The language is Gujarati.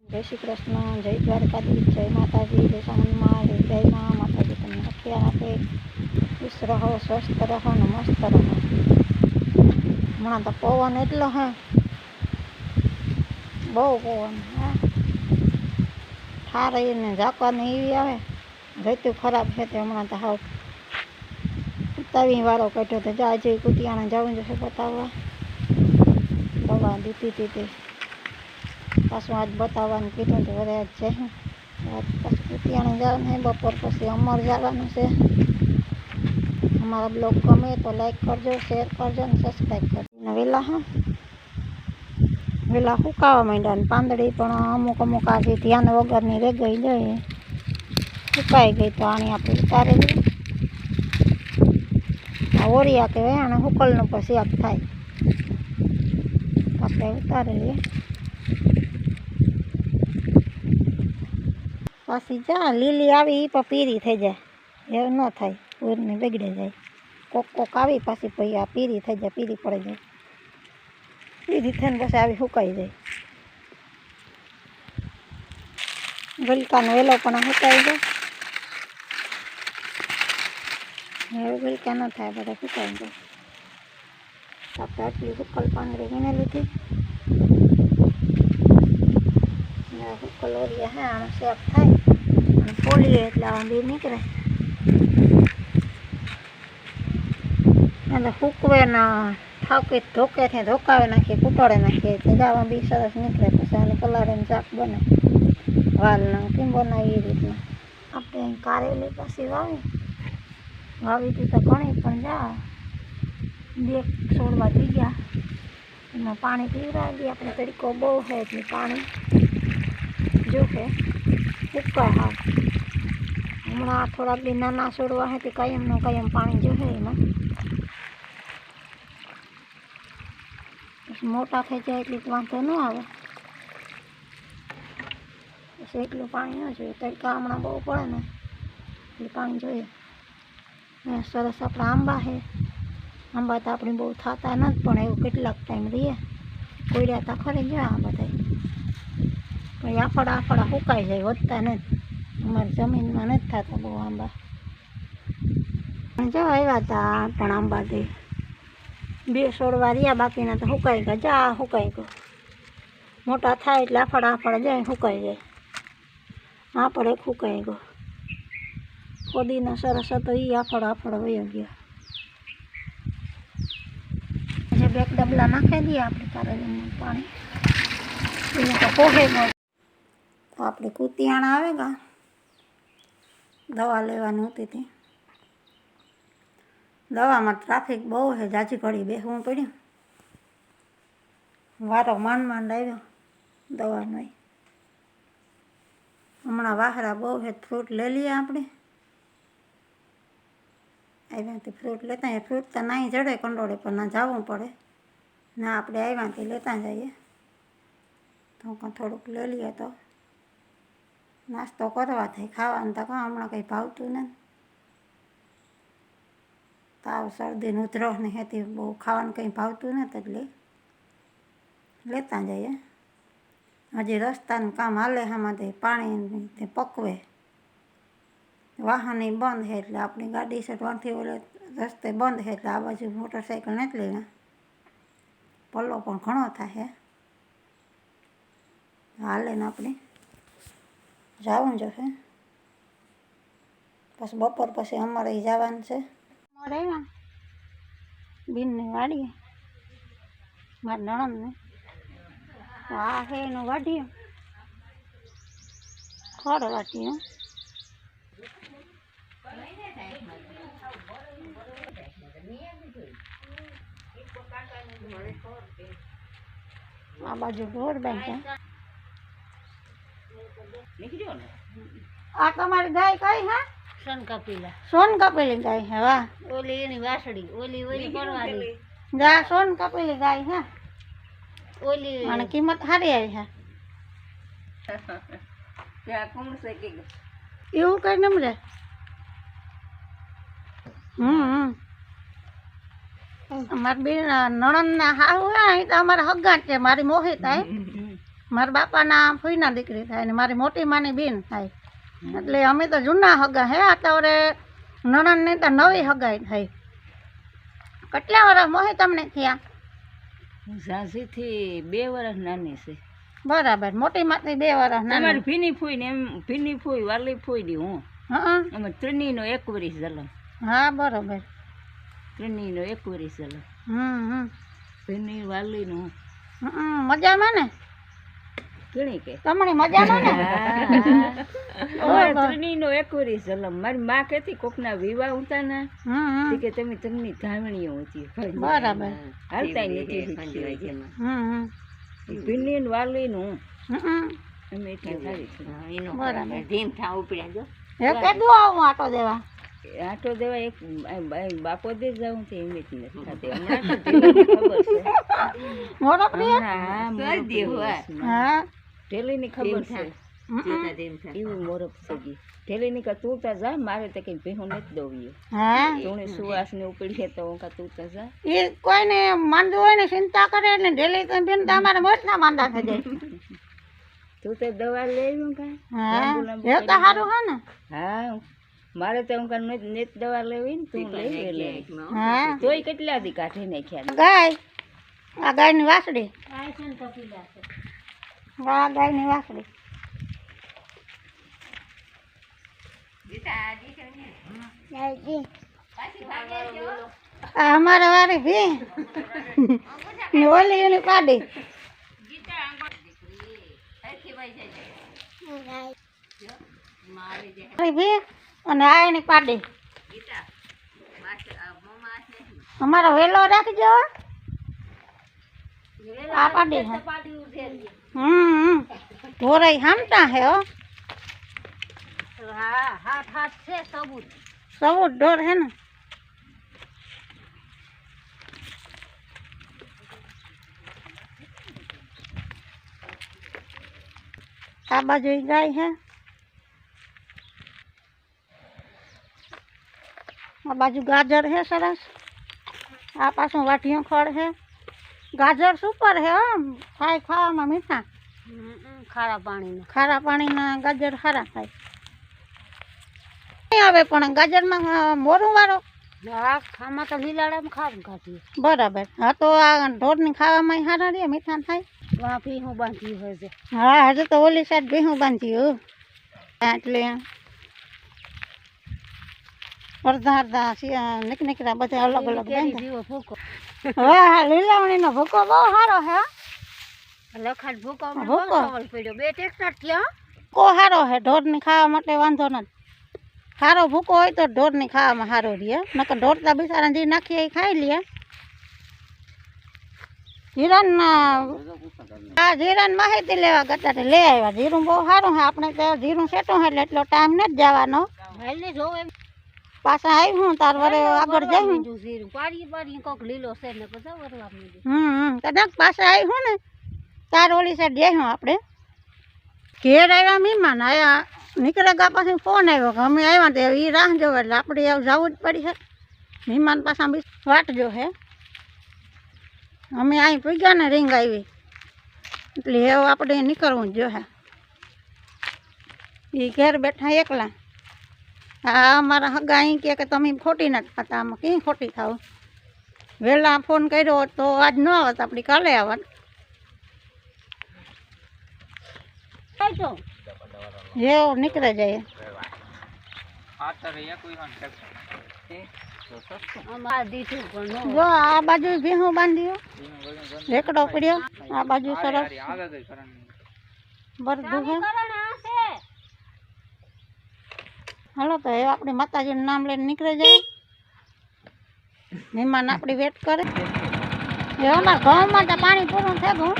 जय श्री कृष्ण, जय द्वारकाधीश, जय माताजी, जय हनुमान, जय माँ माताजी तमने रख्या आपे खुश रहो, स्वस्थ रहो ने मस्त रहो। हमણાં તો પવન એટલો હે, બહુ પવન હે, ઠાર ને ઝાકવાની એવી આવે, રેતું ખરાબ છે તે હમણાં તો હાવ ઉતાવી વારો કાઢ્યો તો જા જઈ કુતિયાને જવું જશે બતાવવા, દવા દીધી હતી તે પાછું આજ બતાવવાનું કીધું તો વરે આજ છે પાછું કુતિયાને જવાનું છે, બપોર પછી અમર જવાનું છે। અમારા બ્લોગ ગમે તો લાઈક કરજો, શેર કરજો ને સબસ્ક્રાઈબ કરજો। વેલા સુકાવા માંડ્યા ને પાંદડી પણ અમુક આજે ધ્યાન વગરની રહી ગઈ જોઈએ, સુકાઈ ગઈ તો આની આપણે ઉતારી દઈએ। આ ઓરિયા કહેવાય, આને હુકલનું પછી આપ થાય આપણે ઉતારી લઈએ। પછી જા લીલી આવી એ પણ પીરી થઈ જાય, એવું ન થાય, ઉરની બગડી જાય। કોક આવી પાછી પછી આ પીરી થઈ જાય, પીરી પડી જાય, પીરી થઈને પછી આવી સુકાઈ જાય। ગલકાનો વેલો પણ સુકાઈ જાય, એવું ગલકા ન થાય, બધા સુકાઈ જાય। આપણે આટલી હુકલ પાંદડી વીણી લીધી, હુકલ ઓરિયા હે આને શેક થાય અને ફોલીએ એટલે આવા બી નીકળે, એટલે સૂકવે ના થાકે ધોકેથી ધોકાવે નાખીએ, કૂટોળે નાખીએ તો ગાવા બી સરસ નીકળે। પછી આને કલારીને શાક બને, વાલના કેમ બનાવી એ રીતના। આપણે અહીં કારેલી પાછી વાવી હતી તો ઘણી, પણ જા બે છોડવા થઈ ગયા, એમાં પાણી પીવડાવી દઈએ આપણે, તડકો બહુ છે એટલે પાણી જોશે, સુકાય હાવ। હમણાં થોડાક બી નાના છોડવા છે તે કાયમનું કાયમ પાણી જોશે એમાં, પછી મોટા થઈ જાય એટલે વાંધો ન આવે, પછી એટલું પાણી ન જોઈએ, તડકા હમણાં બહુ પડે ને એટલે પાણી જોઈએ। સરસ આપણા આંબા છે, આંબા તો આપણે બહુ થતા નથી પણ એવું કેટલાક ટાઈમ રહીએ, કોઈડા તો ખરી ગયા આ બધા, પણ આફડા સુકાઈ જાય, વધતા નથી, અમારી જમીનમાં નથી થતા બહુ આંબા। જો આવ્યા હતા પણ આંબા દે બે છોડવા રહ્યા, બાકીના તો સુકાઈ ગયા, જા સુકાઈ ગયો, મોટા થાય એટલે આફડા જાય સુકાઈ જાય, આ પણ એક સુકાઈ ગયો, ફોદીનો સરસ હતો એ આફડો વયો ગયો। જે બે ડબલા નાખી દઈએ આપણે કારેલીનું પાણી, એને તો પોહે ન, તો આપણે કુતિયાણા આવે ગા દવા લેવાની હતી તે, દવામાં ટ્રાફિક બહુ છે, જાજી ઘડી બેસવું પડ્યું, વારો માંડ આવ્યો દવાનો। હમણાં વાહરા બહુ છે, ફ્રૂટ લઈ લઈએ આપણે, આવ્યાથી ફ્રૂટ લેતા ફ્રૂટ તો નાહી જડે કંડોળે પણ ના જવું પડે ના, આપણે આવ્યાથી લેતા જઈએ તો થોડુંક લઈ લઈએ તો નાસ્તો કરવા થાય, ખાવાનું તો કાં હમણાં કંઈ ભાવતું નથી, તાવ શરદી ઉધરસ ને હેતી બહુ ખાવાનું કંઈ ભાવતું નથી એટલે લેતા જઈએ। હજી રસ્તાનું કામ હાલે, આમાંથી પાણી પકવે, વાહન બંધ છે એટલે આપણી ગાડી સટવાણથી ઓલે રસ્તે બંધ છે એટલે આ બાજુ મોટરસાઇકલ નથી લેવા, પલ્લો પણ ઘણો થાય, હાલે ને આપણે જવું જોશે। પછી બપોર પછી અમારે જવાનું છે, અમારે આવ્યા બીનને વાડીએ મારા નણંદને, આ છે એનું વાઢીએ ખડ વાટીએ, આ બાજુ ઢોર બેઠા। આ તમારી ગાય કઈ હે? સોન કપેલી ગાય હે, વાહ, ઓલી એની વાસળી, ઓલી પરવારી, જા સોન કપેલી ગાય હે, ઓલી અને કિંમત સારી આવી છે, એવું કઈ નમરે। મારી બેન નણંદ ના હાવ તો અમારા હગા છે, મારી મોહિત મારા બાપાના ફૂઈના દીકરી થાય ને મારી મોટી માની બેન થાય. એટલે અમે તો જૂના હગા હે. અત્યારે નણંદની તો નવી હગાઈ થઈ. કેટલા વર્ષ મોહી તમને થયા? હું ઝાંસીથી 2 વર્ષ નાની છે. બરાબર. મોટી માંથી 2 વર્ષ નાની. અમારી ભીની ફૂઈ ને એમ ભીની ફૂઈ વાલી ફૂઈ દી હું. હા અમે ત્રણેયનો 1 વર્ષ જલમ. હા બરોબર. ત્રણેયનો 1 વર્ષ જલમ. હમ. ભીની વાલીનું મજામાં ને? ઘણી કે તમારી મજામાં ને? ત્રણેયનો 1 વર્ષ જલમ. મારી માં કહેતી કોકના વિવાહ ઉતા ને કે તમે તમની ધાવણીઓ હતી. બરાબર. હાલતા નથી. ભીની ને વાલીનું અમે એટલે સારી છે. બરાબર. ધીમ થા ઉપડ્યા જો કેટલું આવું આટો દેવા? આટો દેવા એક બાપો દે જાઉં તો એમ જ નથી થતી. હમણાં તો ઢેલીની ખબર છે. મોરો પ્રિય? હા ઢેલીની ખબર છે. એવું મોરપ છે જી. ઢેલીની કા તું તા જા, મારે તો કઈ ભેહું નથી દોવ્યું. હા તુણે સુવાસ ને ઉપડી તો કા તું તા જા. એ કોઈને માંદું હોય ને ચિંતા કરે ને ઢેલી તો બેન તમારે મોટના માંદા થઈ જાય. તું તો દવા લેવું કા? હા એ તો સારું હે ને? હા મારે તો હું નેત દવા લેવી ને તું લઈ લે. હા તોય કેટલા દી કાઢી નાખ્યા. ગાય આ ગાયની વાસળી. આ ગાયની વાસળી. આ અમારે વારી ભી ને ઓલી એની પાડી. ભી અને આ એની પાડી. અમારો વેલો રાખજો. આ પાડી હે. ઢોરાઈ હામટા હે હો. સબૂત ઢોર હે ને. આ બાજુ ગાય હે. આ બાજુ ગાજર હે સરસ. આ પાછું વાઢિયું ખડ હે. ગાજર સુપર હે હો. થાય ખાવામાં મીઠા. ખારા પાણીના ગાજર સારા થાય. આવે પણ ગાજરમાં મોરું વાળો. ખામાં તો લીલાડામાં ખારું કાઢીએ. બરાબર. હા તો આ ઢોરની ખાવામાં સારા રે મીઠા થાય. ભીહું બાંધ્યું હોય છે. હા હજુ તો ઓલી સાઈડ ભીહું બાંધ્યું એટલે અડધા નીકળ્યા બધા અલગ અલગ બાંધ્યા. હા લીલાવણીનો ભૂકો બહુ સારો હે. લખાટ ભૂકો પડ્યો 2 ટેક્ટર થયા. કો સારો હે ઢોરની ખાવા માટે વાંધો નથી. સારો ભૂકો હોય તો ઢોરની ખાવામાં સારો રહે. નકર ઢોરતા બિચારા જે નાખીએ એ ખાઈ લે. જીરાની માહિતી લેવા કરતા લે આવ્યા. જીરું બહુ સારું છે. આપણે તો જીરું સેટું છે એટલે એટલો ટાઈમ નથી જવાનો. પાછા આવ્યું તાર વરે આગળ જઈશું. કદાચ પાછા આવ્યું ને તાર ઓલી સાઈડ જઈશું આપણે. ઘેર આવ્યા મહેમાન આવ્યા નીકળે ગયા પછી ફોન આવ્યો કે અમે આવ્યા તો એ રાહ જોવે એટલે આપણે એવું જવું જ પડી છે. મહેમાન પાછા વાટ જો હે. અમે અહીં પૂગ્યા ને રીંગ આવી એટલે એવું આપણે નીકળવું જ જોઈએ. એ ઘેર બેઠા એકલા. હા અમારા હગા અહીં કે તમે ખોટી નથી ખાતા. આમાં ક્યાં ખોટી થાવ. વહેલા ફોન કર્યો તો આજ ન આવત આપણી કાલે આવત. એવું નીકળે જાય. જો આ બાજુ ભીહું બાંધ્યું. રેકડો પડ્યો. આ બાજુ સરસ બરધું છે. હાલો તો એ આપણી માતાજીનું નામ લઈને નીકળી જાય. મહેમાન આપણી વેટ કરે. એ અમારા ઘઉંમાં તો પાણી પૂરું થયું.